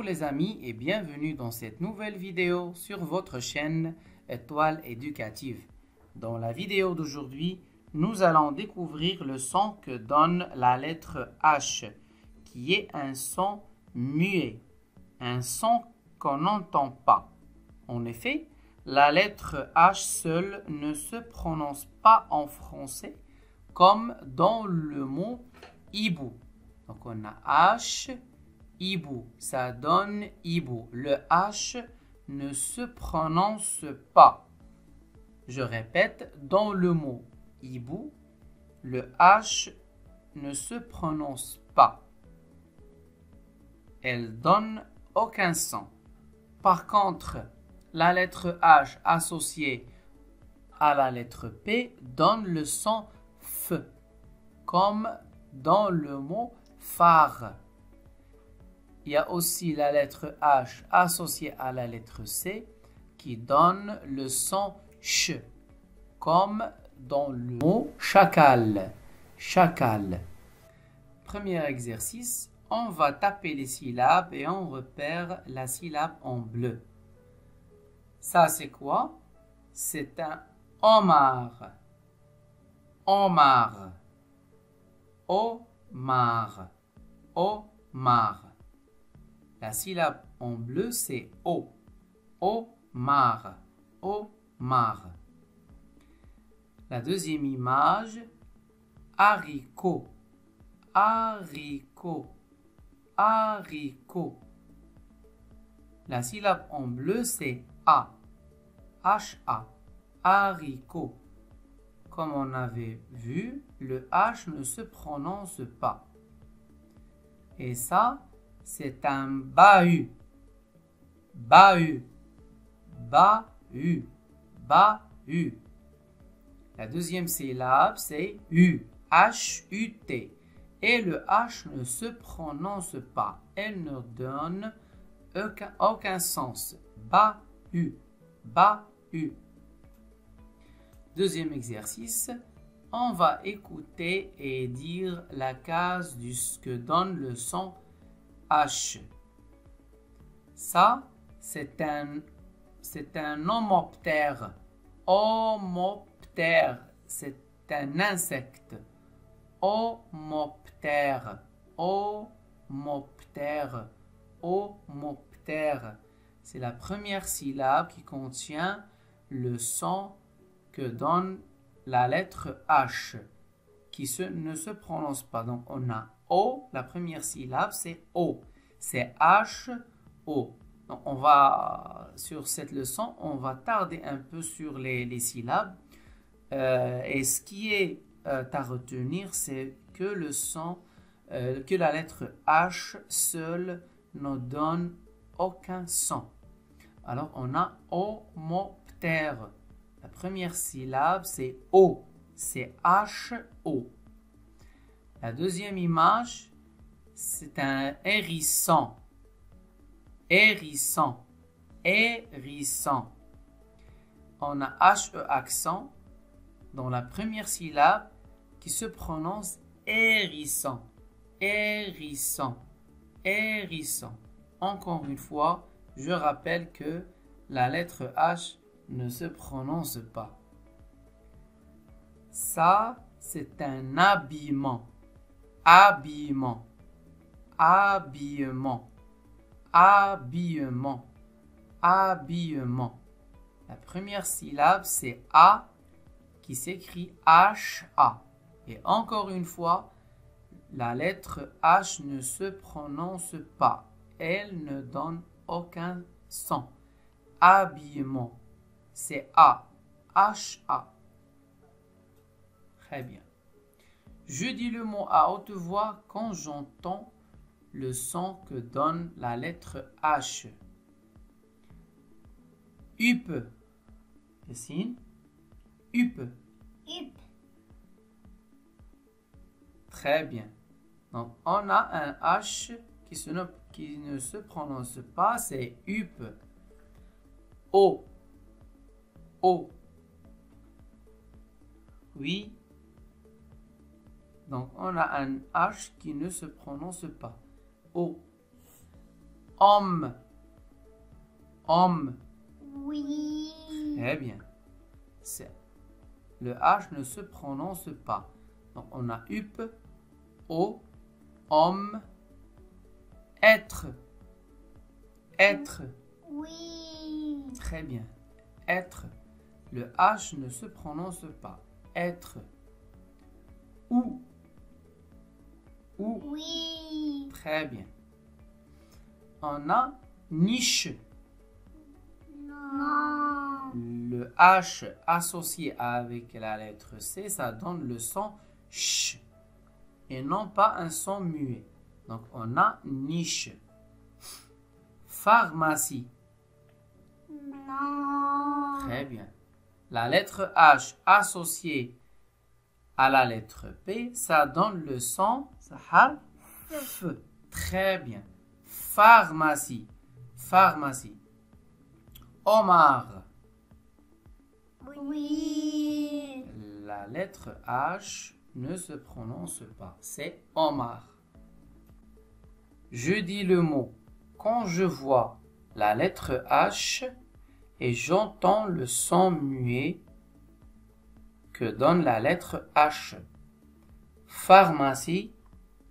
les amis et bienvenue dans cette nouvelle vidéo sur votre chaîne Étoile Éducative. Dans la vidéo d'aujourd'hui, nous allons découvrir le son que donne la lettre H, qui est un son muet, un son qu'on n'entend pas. En effet, la lettre H seule ne se prononce pas en français comme dans le mot hibou. Donc on a H, hibou, ça donne hibou. Le H ne se prononce pas. Je répète, dans le mot hibou, le H ne se prononce pas. Elle donne aucun son. Par contre, la lettre H associée à la lettre P donne le son F, comme dans le mot phare. Il y a aussi la lettre H associée à la lettre C qui donne le son ch, comme dans le mot chacal. Chacal. Premier exercice, on va taper les syllabes et on repère la syllabe en bleu. Ça c'est quoi? C'est un homard. Homard. Omar. Omar. La syllabe en bleu, c'est O. Omar. Omar. La deuxième image, haricot. Haricot. Haricot. La syllabe en bleu, c'est A. H-A. Haricot. Comme on avait vu, le H ne se prononce pas. Et ça, c'est un bahut. Bahut. Bahut. Bahut. La deuxième syllabe, c'est U. H-U-T. Et le H ne se prononce pas. Elle ne donne aucun sens. Bahut. Bahut. Deuxième exercice, on va écouter et dire la case de ce que donne le son H. Ça, c'est un homoptère. Homoptère, c'est un insecte. Homoptère. Homoptère. Homoptère. C'est la première syllabe qui contient le son que donne la lettre H, qui ne se prononce pas. Donc, on a O, la première syllabe, c'est O. C'est H-O. Donc, on va, sur cette leçon, on va tarder un peu sur les syllabes. Et ce qui est à retenir, c'est que le son, que la lettre H seule ne donne aucun son. Alors, on a homoptère. La première syllabe, c'est O. C'est H-O. La deuxième image, c'est un hérisson. Hérisson. Hérisson. On a H-E accent dans la première syllabe qui se prononce hérisson. Hérisson. Hérisson. Encore une fois, je rappelle que la lettre H ne se prononce pas. Ça, c'est un habillement. Habillement. Habillement. Habillement. Habillement. La première syllabe, c'est A qui s'écrit H-A. Et encore une fois, la lettre H ne se prononce pas. Elle ne donne aucun son. Habillement. C'est A. H-A. Très bien. Je dis le mot à haute voix quand j'entends le son que donne la lettre H. Up. Yassine. Up. Up. Très bien. Donc, on a un H qui ne se prononce pas, c'est up. O. O. Oui. Donc, on a un H qui ne se prononce pas. O. Homme. Homme. Oui. Très bien. Le H ne se prononce pas. Donc, on a up, o, homme, être. Être. Oui. Très bien. Être. Le H ne se prononce pas. Être. Ou. Ou. Oui. Très bien. On a niche. Non. Le H associé avec la lettre C, ça donne le son ch et non pas un son muet. Donc on a niche. Pharmacie. Non. Très bien. La lettre H associée à la lettre P, ça donne le son F. Très bien. Pharmacie. Pharmacie. Omar. Oui. La lettre H ne se prononce pas. C'est Omar. Je dis le mot quand je vois la lettre H et j'entends le son muet que donne la lettre H. Pharmacie.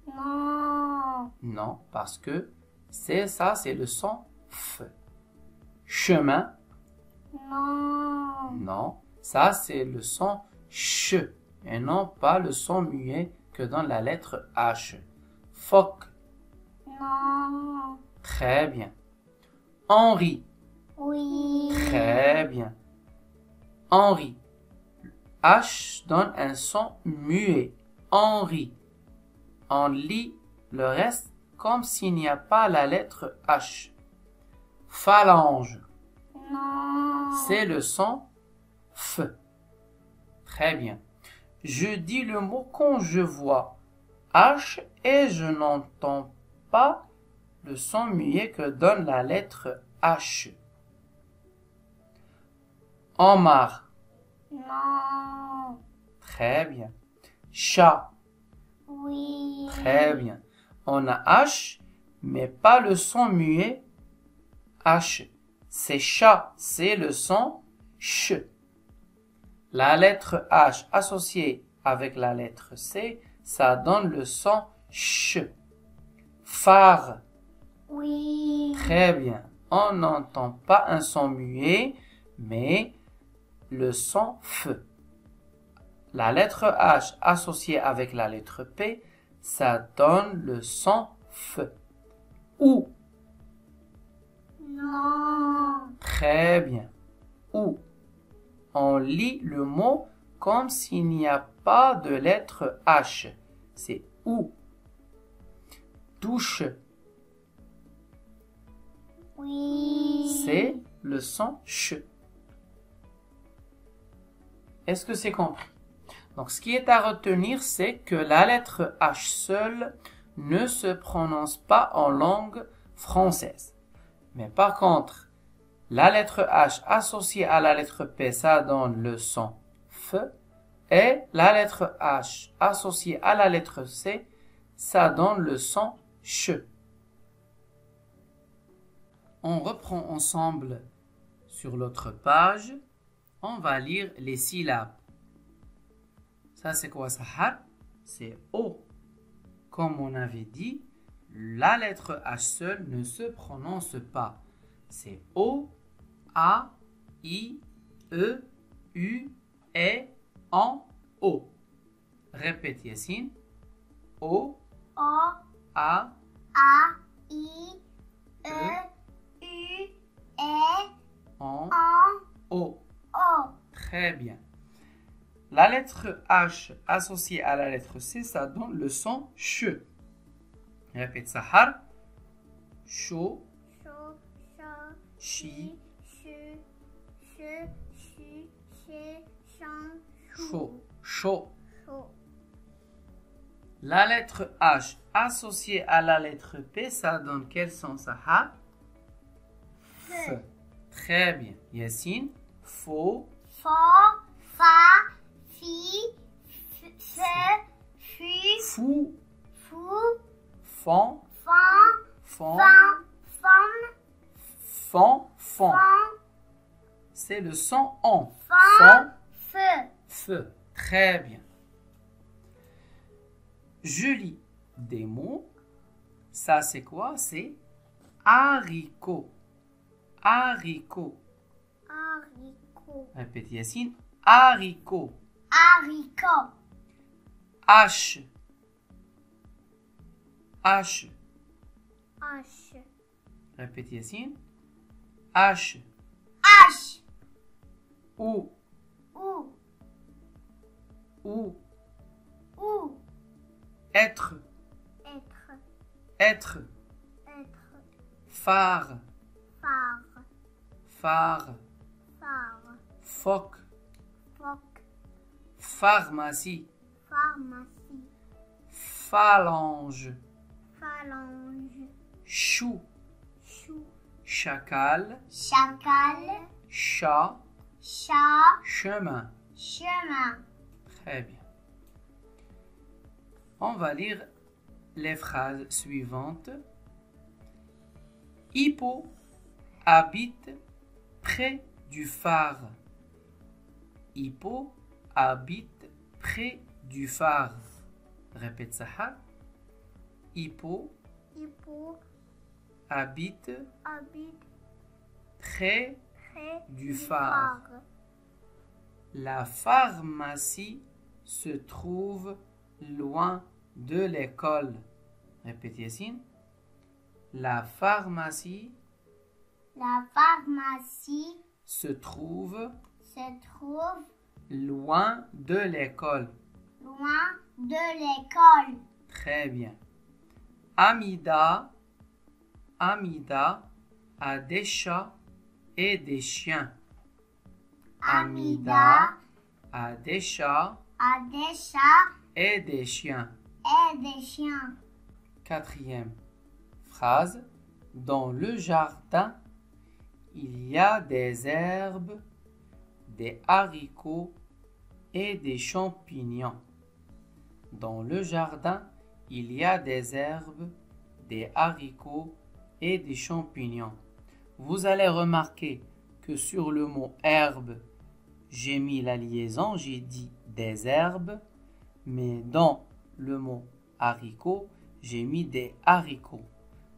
Non. Non, parce que c'est le son F. Chemin. Non. Non, ça c'est le son ch et non pas le son muet que donne la lettre H. Phoque. Non. Très bien. Henri. Oui. Très bien. Henri. H donne un son muet. Henri. On lit le reste comme s'il n'y a pas la lettre H. Phalange. Non. C'est le son F. Très bien. Je dis le mot quand je vois H et je n'entends pas le son muet que donne la lettre H. Omar. Non. Très bien. Chat. Oui. Très bien. On a H, mais pas le son muet H. C'est chat, c'est le son ch. La lettre H associée avec la lettre C, ça donne le son ch. Phare. Oui. Très bien. On n'entend pas un son muet, mais le son F. La lettre H associée avec la lettre P, ça donne le son F. Ou. Non. Très bien. Ou. On lit le mot comme s'il n'y a pas de lettre H. C'est ou. Douche. Oui. C'est le son ch. Est-ce que c'est compris? Donc, ce qui est à retenir, c'est que la lettre H seule ne se prononce pas en langue française. Mais par contre, la lettre H associée à la lettre P, ça donne le son F. Et la lettre H associée à la lettre C, ça donne le son CH. On reprend ensemble sur l'autre page. On va lire les syllabes. Ça, c'est quoi ça? C'est O. Comme on avait dit, la lettre H seule ne se prononce pas. C'est O, A, I, E, U, E, en, O. Répète, Yassine. O, O, A, A, I, E, U, E, en, O, O. O. Très bien. La lettre H associée à la lettre C, ça donne le son ch. Répète ça. Chaud, Chaud, chaud, chi, chu, chu, chu, che, chan, chaud, chaud. chaud. La lettre H associée à la lettre P, ça donne quel son ça? F. Très bien. Yassine, faux, Fo, fa, fi, fe, fu, fou, fou, fond, fan, fond, fan, fan, Fond, fond. Fond. C'est le son on. Fond. Fond, Feu. feu. Très bien. Je lis des mots. Ça, c'est quoi? C'est haricot. Haricot. Haricot. Répète Yacine. Haricot. Haricot. H. H. H. Répète Yacine. H. H. Ou. Ou. Ou. Ou. Être. Être. Être. Être. Phare. Phare. Phare. Phare. Phoque. Phoque. Pharmacie. Pharmacie. Phalange. Phalange. Chou. Chou. Chacal. Chacal. Chat. Chat. Chemin. Chemin. Très bien. On va lire les phrases suivantes. Hippo habite près du phare. Hippo habite près du phare. Répète ça. Hippo Hippo habite habite près près du phare. La pharmacie se trouve loin de l'école. Répète Yacine. La pharmacie La pharmacie se trouve se trouve loin de l'école. loin de l'école. Très bien. Amida a des chats et des chiens. Amida a des chats a des chats et des chiens. et des chiens. Quatrième phrase. Dans le jardin, il y a des herbes, des haricots et des champignons. Dans le jardin, il y a des herbes, des haricots et des champignons. Vous allez remarquer que sur le mot herbe, j'ai mis la liaison, j'ai dit des herbes, mais dans le mot haricot, j'ai mis des haricots.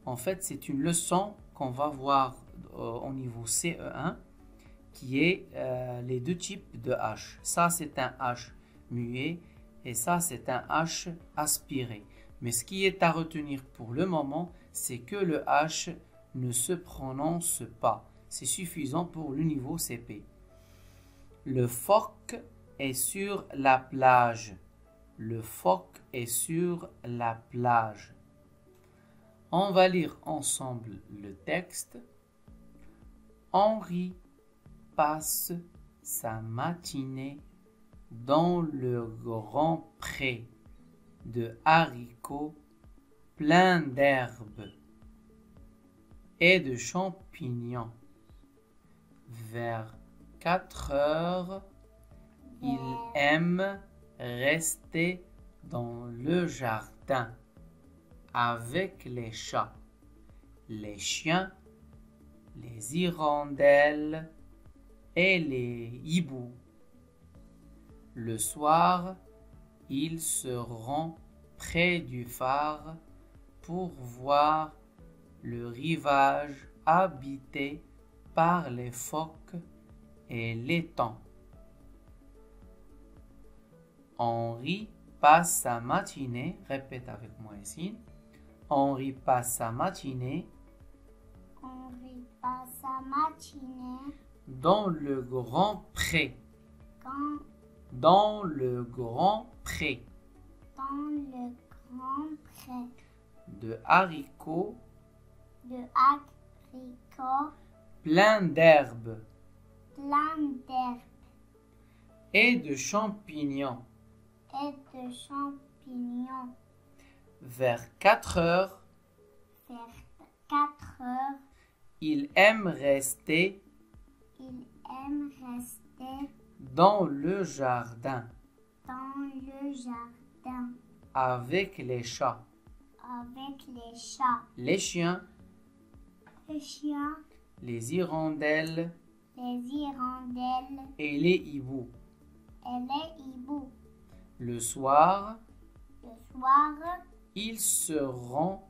En fait, c'est une leçon qu'on va voir au niveau CE1 qui est les deux types de H. Ça, c'est un H muet et ça, c'est un H aspiré. Mais ce qui est à retenir pour le moment, c'est que le H ne se prononce pas. C'est suffisant pour le niveau CP. Le phoque est sur la plage. Le phoque est sur la plage. On va lire ensemble le texte. Henri passe sa matinée dans le grand pré de haricots plein d'herbes et de champignons. Vers 4 heures, il aime rester dans le jardin avec les chats, les chiens, les hirondelles et les hiboux. Le soir, il se rend près du phare pour voir le rivage habité par les phoques et l'étang. Henri passe sa matinée, répète avec moi ici. Henri passe sa matinée Henri passe sa matinée dans le grand pré. dans Le grand pré le grand pré de haricots de haricots plein d'herbes plein d'herbes et de champignons. et de champignons. Vers 4 heures, Vers 4 heures, il aime rester il aime rester dans le jardin dans le jardin avec les chats, avec les chats, les chiens, les chiens les hirondelles les hirondelles et les hiboux. et les hiboux. Le soir, Le soir, ils seront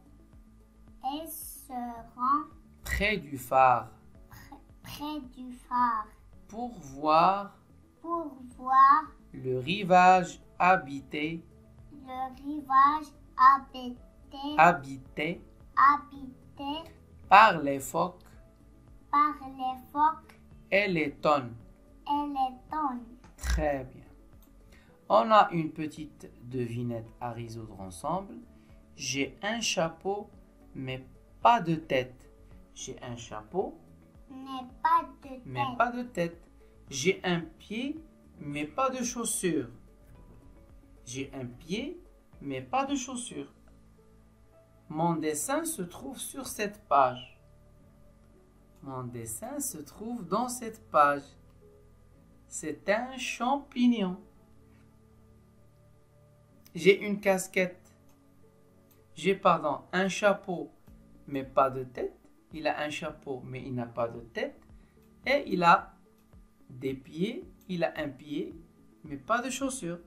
ils seront près du phare près du phare pour voir pour voir le rivage habité le rivage habité par les phoques par les phoques et les thônes. et les thônes. Très bien. On a une petite devinette à résoudre ensemble. J'ai un chapeau, mais pas de tête. J'ai un chapeau, N'est pas de tête. mais pas de tête. J'ai un pied, mais pas de chaussures. J'ai un pied, mais pas de chaussures. Mon dessin se trouve sur cette page. Mon dessin se trouve dans cette page. C'est un champignon. J'ai une casquette. J'ai, un chapeau, mais pas de tête. Il a un chapeau, mais il n'a pas de tête. Et il a des pieds. Il a un pied, mais pas de chaussures.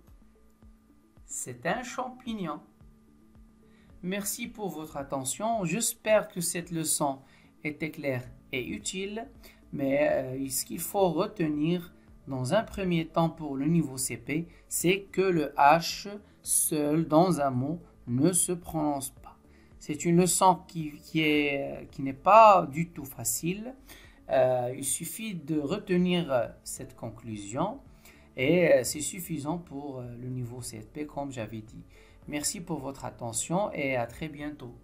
C'est un champignon. Merci pour votre attention. J'espère que cette leçon était claire et utile. Mais ce qu'il faut retenir dans un premier temps pour le niveau CP, c'est que le H seul dans un mot ne se prononce pas. C'est une leçon qui n'est pas du tout facile. Il suffit de retenir cette conclusion et c'est suffisant pour le niveau CP comme j'avais dit. Merci pour votre attention et à très bientôt.